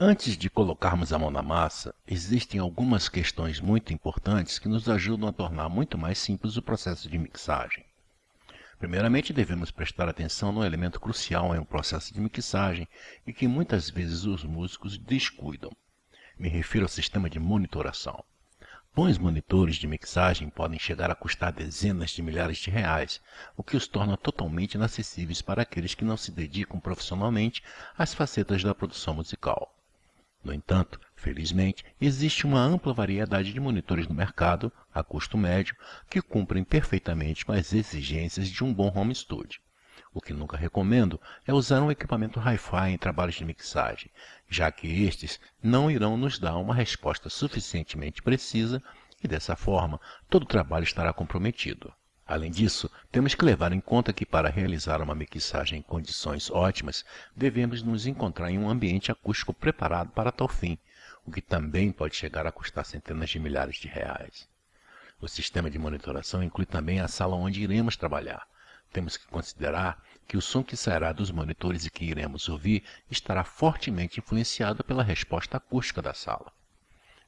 Antes de colocarmos a mão na massa, existem algumas questões muito importantes que nos ajudam a tornar muito mais simples o processo de mixagem. Primeiramente, devemos prestar atenção no elemento crucial em um processo de mixagem e que muitas vezes os músicos descuidam. Me refiro ao sistema de monitoração. Bons monitores de mixagem podem chegar a custar dezenas de milhares de reais, o que os torna totalmente inacessíveis para aqueles que não se dedicam profissionalmente às facetas da produção musical. No entanto, felizmente, existe uma ampla variedade de monitores no mercado, a custo médio, que cumprem perfeitamente com as exigências de um bom home studio. O que nunca recomendo é usar um equipamento hi-fi em trabalhos de mixagem, já que estes não irão nos dar uma resposta suficientemente precisa e, dessa forma, todo o trabalho estará comprometido. Além disso, temos que levar em conta que para realizar uma mixagem em condições ótimas, devemos nos encontrar em um ambiente acústico preparado para tal fim, o que também pode chegar a custar centenas de milhares de reais. O sistema de monitoração inclui também a sala onde iremos trabalhar. Temos que considerar que o som que sairá dos monitores e que iremos ouvir estará fortemente influenciado pela resposta acústica da sala.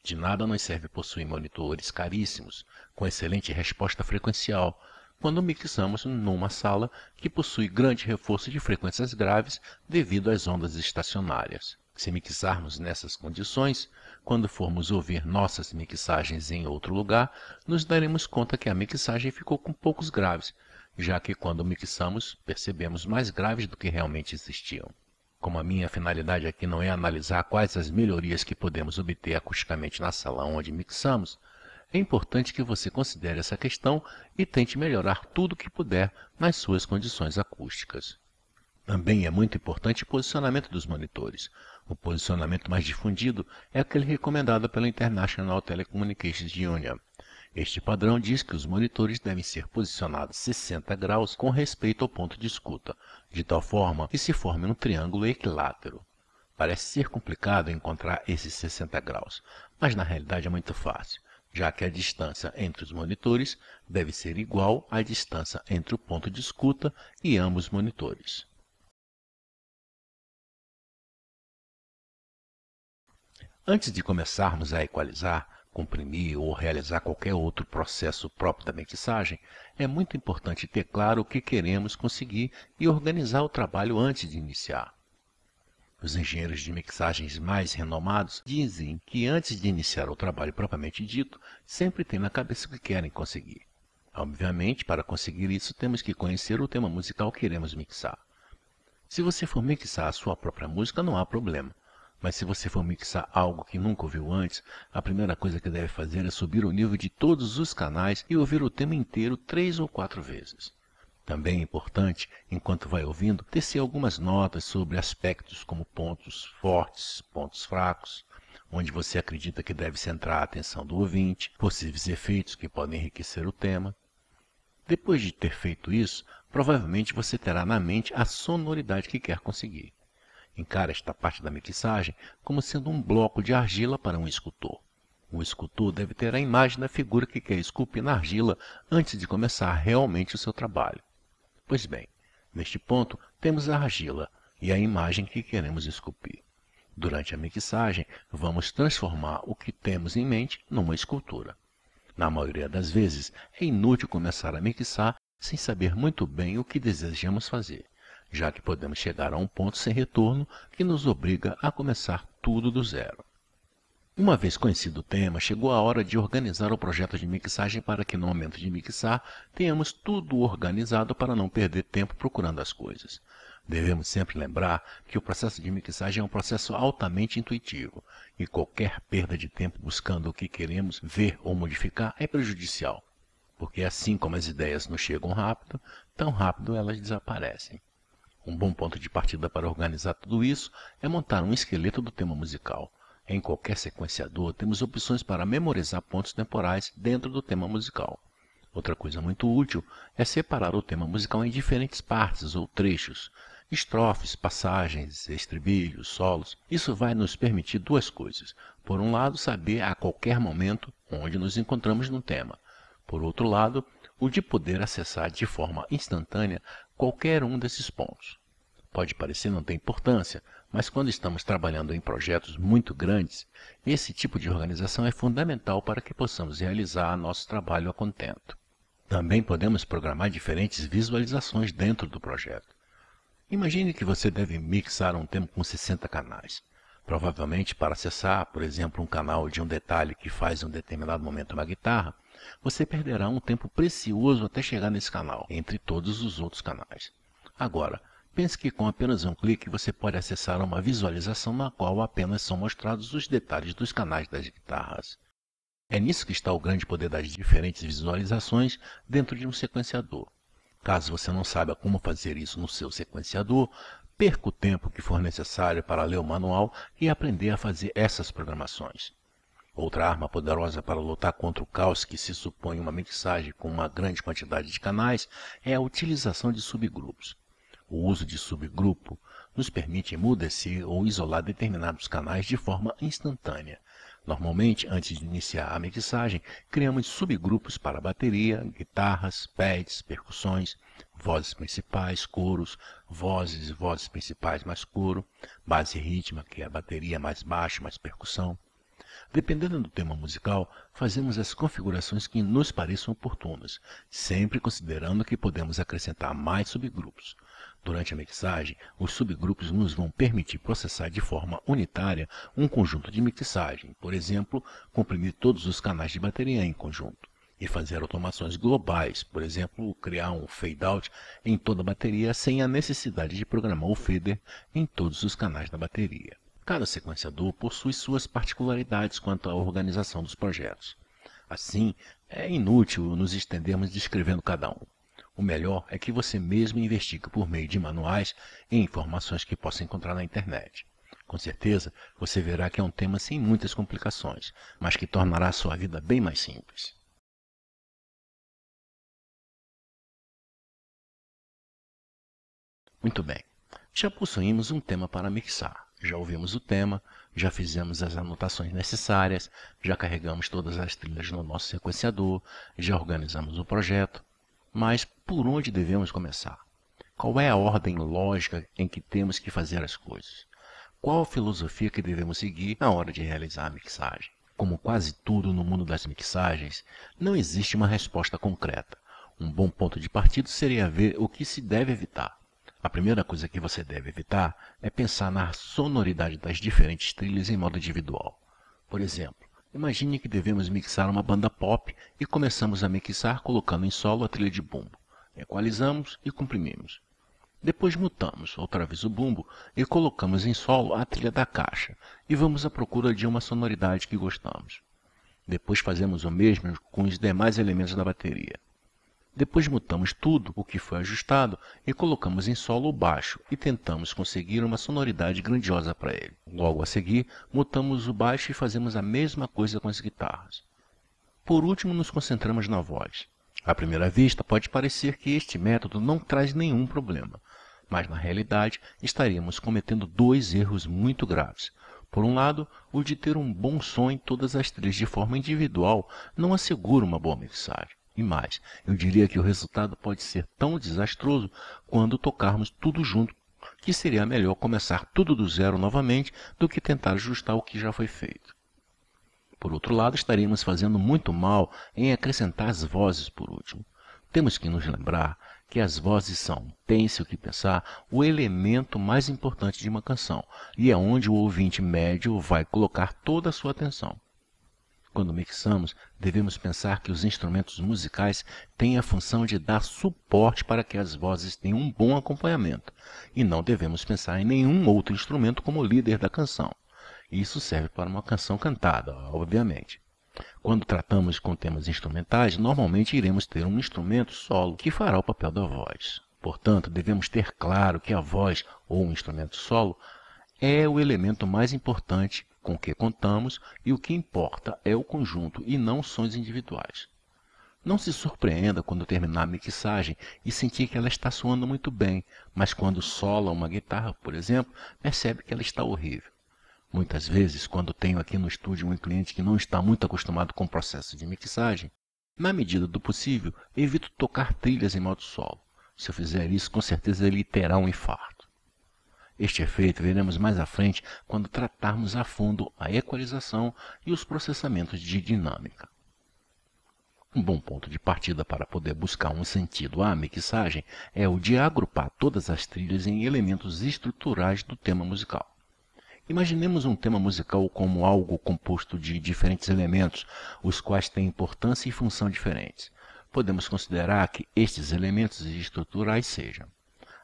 De nada nos serve possuir monitores caríssimos, com excelente resposta frequencial, quando mixamos numa sala que possui grande reforço de frequências graves devido às ondas estacionárias. Se mixarmos nessas condições, quando formos ouvir nossas mixagens em outro lugar, nos daremos conta que a mixagem ficou com poucos graves, já que quando mixamos, percebemos mais graves do que realmente existiam. Como a minha finalidade aqui não é analisar quais as melhorias que podemos obter acusticamente na sala onde mixamos, é importante que você considere essa questão e tente melhorar tudo o que puder nas suas condições acústicas. Também é muito importante o posicionamento dos monitores. O posicionamento mais difundido é aquele recomendado pela International Telecommunications Union. Este padrão diz que os monitores devem ser posicionados 60 graus com respeito ao ponto de escuta, de tal forma que se forme um triângulo equilátero. Parece ser complicado encontrar esses 60 graus, mas na realidade é muito fácil, já que a distância entre os monitores deve ser igual à distância entre o ponto de escuta e ambos os monitores. Antes de começarmos a equalizar, comprimir ou realizar qualquer outro processo próprio da mixagem, é muito importante ter claro o que queremos conseguir e organizar o trabalho antes de iniciar. Os engenheiros de mixagens mais renomados dizem que antes de iniciar o trabalho propriamente dito, sempre têm na cabeça o que querem conseguir. Obviamente, para conseguir isso, temos que conhecer o tema musical que iremos mixar. Se você for mixar a sua própria música, não há problema. Mas se você for mixar algo que nunca ouviu antes, a primeira coisa que deve fazer é subir o nível de todos os canais e ouvir o tema inteiro 3 ou 4 vezes. Também é importante, enquanto vai ouvindo, tecer algumas notas sobre aspectos como pontos fortes, pontos fracos, onde você acredita que deve centrar a atenção do ouvinte, possíveis efeitos que podem enriquecer o tema. Depois de ter feito isso, provavelmente você terá na mente a sonoridade que quer conseguir. Encare esta parte da mixagem como sendo um bloco de argila para um escultor. O escultor deve ter a imagem da figura que quer esculpir na argila antes de começar realmente o seu trabalho. Pois bem, neste ponto temos a argila e a imagem que queremos esculpir. Durante a mixagem, vamos transformar o que temos em mente numa escultura. Na maioria das vezes, é inútil começar a mixar sem saber muito bem o que desejamos fazer, já que podemos chegar a um ponto sem retorno que nos obriga a começar tudo do zero. Uma vez conhecido o tema, chegou a hora de organizar o projeto de mixagem para que no momento de mixar tenhamos tudo organizado para não perder tempo procurando as coisas. Devemos sempre lembrar que o processo de mixagem é um processo altamente intuitivo e qualquer perda de tempo buscando o que queremos ver ou modificar é prejudicial, porque assim como as ideias nos chegam rápido, tão rápido elas desaparecem. Um bom ponto de partida para organizar tudo isso é montar um esqueleto do tema musical. Em qualquer sequenciador, temos opções para memorizar pontos temporais dentro do tema musical. Outra coisa muito útil é separar o tema musical em diferentes partes ou trechos, Estrofes, passagens, estribilhos, solos. Isso vai nos permitir duas coisas. Por um lado, saber a qualquer momento onde nos encontramos no tema. Por outro lado, o de poder acessar de forma instantânea qualquer um desses pontos. Pode parecer não ter importância, mas quando estamos trabalhando em projetos muito grandes, esse tipo de organização é fundamental para que possamos realizar nosso trabalho a contento. Também podemos programar diferentes visualizações dentro do projeto. Imagine que você deve mixar um tema com 60 canais. Provavelmente, para acessar, por exemplo, um canal de um detalhe que faz em um determinado momento uma guitarra, você perderá um tempo precioso até chegar nesse canal, entre todos os outros canais. Agora, pense que com apenas um clique você pode acessar uma visualização na qual apenas são mostrados os detalhes dos canais das guitarras. É nisso que está o grande poder das diferentes visualizações dentro de um sequenciador. Caso você não saiba como fazer isso no seu sequenciador, perca o tempo que for necessário para ler o manual e aprender a fazer essas programações. Outra arma poderosa para lutar contra o caos que se supõe uma mixagem com uma grande quantidade de canais é a utilização de subgrupos. O uso de subgrupo nos permite emudecer ou isolar determinados canais de forma instantânea. Normalmente, antes de iniciar a mixagem, criamos subgrupos para bateria, guitarras, pads, percussões, vozes principais, coros, vozes e vozes principais mais coro, base rítmica, que é a bateria mais baixo, mais percussão. Dependendo do tema musical, fazemos as configurações que nos pareçam oportunas, sempre considerando que podemos acrescentar mais subgrupos. Durante a mixagem, os subgrupos nos vão permitir processar de forma unitária um conjunto de mixagem, por exemplo, comprimir todos os canais de bateria em conjunto, e fazer automações globais, por exemplo, criar um fade-out em toda a bateria sem a necessidade de programar o fader em todos os canais da bateria. Cada sequenciador possui suas particularidades quanto à organização dos projetos. Assim, é inútil nos estendermos descrevendo cada um. O melhor é que você mesmo investigue por meio de manuais e informações que possa encontrar na internet. Com certeza, você verá que é um tema sem muitas complicações, mas que tornará a sua vida bem mais simples. Muito bem, já possuímos um tema para mixar. Já ouvimos o tema, já fizemos as anotações necessárias, já carregamos todas as trilhas no nosso sequenciador, já organizamos o projeto. Mas por onde devemos começar? Qual é a ordem lógica em que temos que fazer as coisas? Qual a filosofia que devemos seguir na hora de realizar a mixagem? Como quase tudo no mundo das mixagens, não existe uma resposta concreta. Um bom ponto de partida seria ver o que se deve evitar. A primeira coisa que você deve evitar é pensar na sonoridade das diferentes trilhas em modo individual. Por exemplo, imagine que devemos mixar uma banda pop e começamos a mixar colocando em solo a trilha de bumbo. Equalizamos e comprimimos. Depois mutamos outra vez o bumbo e colocamos em solo a trilha da caixa e vamos à procura de uma sonoridade que gostamos. Depois fazemos o mesmo com os demais elementos da bateria. Depois mutamos tudo o que foi ajustado e colocamos em solo o baixo e tentamos conseguir uma sonoridade grandiosa para ele. Logo a seguir, mutamos o baixo e fazemos a mesma coisa com as guitarras. Por último, nos concentramos na voz. À primeira vista, pode parecer que este método não traz nenhum problema, mas na realidade estaríamos cometendo dois erros muito graves. Por um lado, o de ter um bom som em todas as trilhas de forma individual não assegura uma boa mixagem. E mais, eu diria que o resultado pode ser tão desastroso quando tocarmos tudo junto, que seria melhor começar tudo do zero novamente do que tentar ajustar o que já foi feito. Por outro lado, estaríamos fazendo muito mal em acrescentar as vozes por último. Temos que nos lembrar que as vozes são, pense o que pensar, o elemento mais importante de uma canção, e é onde o ouvinte médio vai colocar toda a sua atenção. Quando mixamos, devemos pensar que os instrumentos musicais têm a função de dar suporte para que as vozes tenham um bom acompanhamento, e não devemos pensar em nenhum outro instrumento como líder da canção. Isso serve para uma canção cantada, obviamente. Quando tratamos com temas instrumentais, normalmente iremos ter um instrumento solo que fará o papel da voz. Portanto, devemos ter claro que a voz, ou um instrumento solo, é o elemento mais importante com que contamos e o que importa é o conjunto e não sons individuais. Não se surpreenda quando terminar a mixagem e sentir que ela está soando muito bem, mas quando sola uma guitarra, por exemplo, percebe que ela está horrível. Muitas vezes, quando tenho aqui no estúdio um cliente que não está muito acostumado com o processo de mixagem, na medida do possível, evito tocar trilhas em modo solo. Se eu fizer isso, com certeza ele terá um infarto. Este efeito veremos mais à frente quando tratarmos a fundo a equalização e os processamentos de dinâmica. Um bom ponto de partida para poder buscar um sentido à mixagem é o de agrupar todas as trilhas em elementos estruturais do tema musical. Imaginemos um tema musical como algo composto de diferentes elementos, os quais têm importância e função diferentes. Podemos considerar que estes elementos estruturais sejam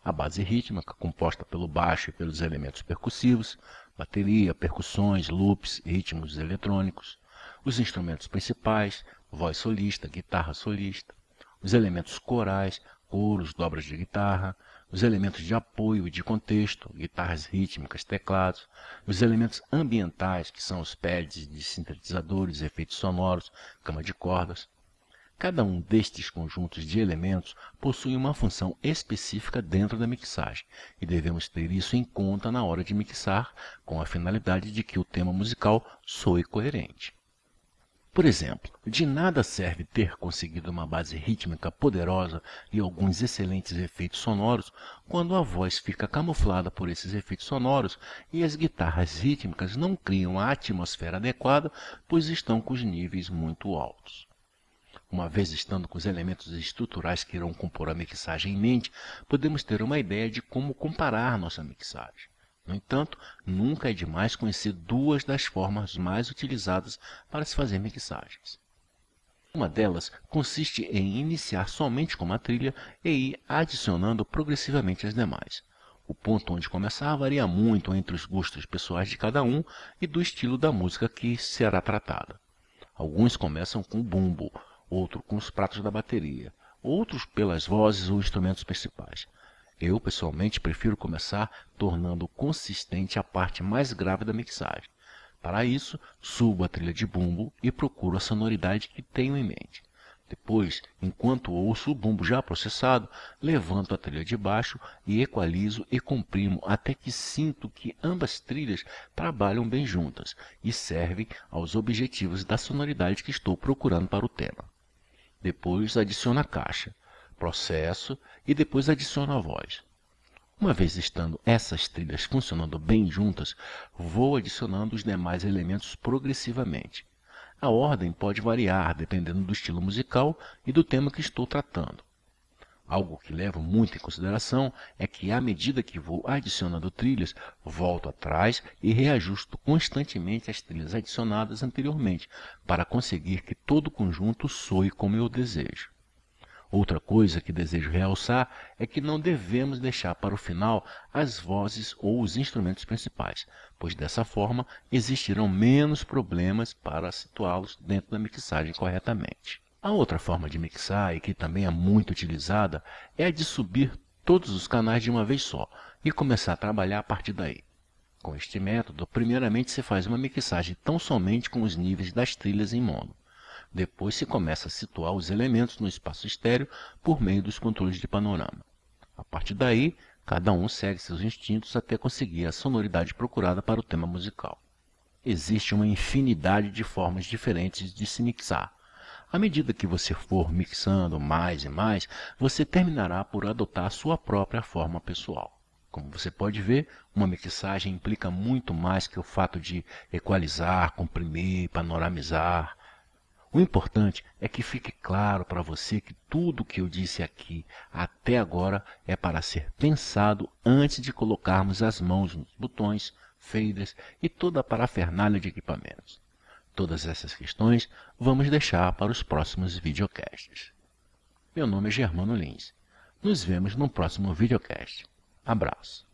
a base rítmica, composta pelo baixo e pelos elementos percussivos, bateria, percussões, loops, ritmos eletrônicos, os instrumentos principais, voz solista, guitarra solista, os elementos corais, coros, dobras de guitarra, os elementos de apoio e de contexto, guitarras rítmicas, teclados, os elementos ambientais, que são os pads de sintetizadores, efeitos sonoros, cama de cordas. Cada um destes conjuntos de elementos possui uma função específica dentro da mixagem, e devemos ter isso em conta na hora de mixar, com a finalidade de que o tema musical soe coerente. Por exemplo, de nada serve ter conseguido uma base rítmica poderosa e alguns excelentes efeitos sonoros quando a voz fica camuflada por esses efeitos sonoros e as guitarras rítmicas não criam a atmosfera adequada, pois estão com os níveis muito altos. Uma vez estando com os elementos estruturais que irão compor a mixagem em mente, podemos ter uma ideia de como comparar nossa mixagem. No entanto, nunca é demais conhecer duas das formas mais utilizadas para se fazer mixagens. Uma delas consiste em iniciar somente com uma trilha e ir adicionando progressivamente as demais. O ponto onde começar varia muito entre os gostos pessoais de cada um e do estilo da música que será tratada. Alguns começam com o bumbo, outros com os pratos da bateria, outros pelas vozes ou instrumentos principais. Eu, pessoalmente, prefiro começar tornando consistente a parte mais grave da mixagem. Para isso, subo a trilha de bumbo e procuro a sonoridade que tenho em mente. Depois, enquanto ouço o bumbo já processado, levanto a trilha de baixo e equalizo e comprimo até que sinto que ambas trilhas trabalham bem juntas e servem aos objetivos da sonoridade que estou procurando para o tema. Depois adiciono a caixa, processo e depois adiciono a voz. Uma vez estando essas trilhas funcionando bem juntas, vou adicionando os demais elementos progressivamente. A ordem pode variar dependendo do estilo musical e do tema que estou tratando. Algo que levo muito em consideração é que, à medida que vou adicionando trilhas, volto atrás e reajusto constantemente as trilhas adicionadas anteriormente, para conseguir que todo o conjunto soe como eu desejo. Outra coisa que desejo realçar é que não devemos deixar para o final as vozes ou os instrumentos principais, pois dessa forma existirão menos problemas para situá-los dentro da mixagem corretamente. A outra forma de mixar, e que também é muito utilizada, é a de subir todos os canais de uma vez só e começar a trabalhar a partir daí. Com este método, primeiramente se faz uma mixagem tão somente com os níveis das trilhas em mono. Depois se começa a situar os elementos no espaço estéreo por meio dos controles de panorama. A partir daí, cada um segue seus instintos até conseguir a sonoridade procurada para o tema musical. Existe uma infinidade de formas diferentes de se mixar. À medida que você for mixando mais e mais, você terminará por adotar a sua própria forma pessoal. Como você pode ver, uma mixagem implica muito mais que o fato de equalizar, comprimir, panoramizar. O importante é que fique claro para você que tudo o que eu disse aqui até agora é para ser pensado antes de colocarmos as mãos nos botões, faders e toda a parafernália de equipamentos. Todas essas questões vamos deixar para os próximos videocasts. Meu nome é Germano Lins. Nos vemos no próximo videocast. Abraço.